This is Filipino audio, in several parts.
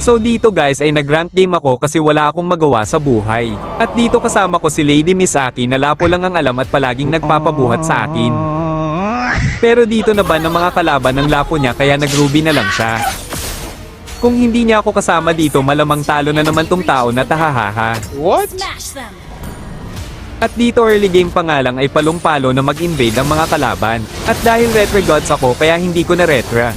So dito guys ay nag-rank game ako kasi wala akong magawa sa buhay. At dito kasama ko si Lady Misaki na lapo lang ang alam at palaging nagpapabuhat sa akin. Pero dito na ba ng mga kalaban ng lapo niya kaya nag-ruby na lang siya. Kung hindi niya ako kasama dito malamang talo na naman tong tao na tahahaha. What? Smash them. At dito early game pa nga lang ay palong-palo na mag-invade ang mga kalaban. At dahil retro gods ako kaya hindi ko na retra.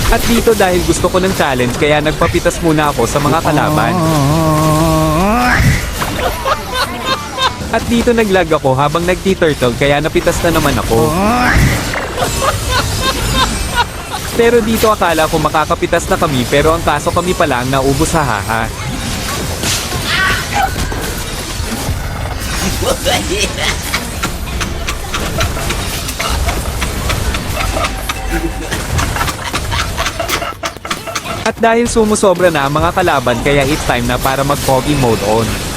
At dito dahil gusto ko ng challenge kaya nagpapitas muna ako sa mga kalaban. At dito naglag ako habang nagti-turtle kaya napitas na naman ako. Pero dito akala ko makakapitas na kami pero ang kaso kami pala ang naubos hahaha. At dahil sumusobra na ang mga kalaban kaya it's time na para mag-pogi mode on.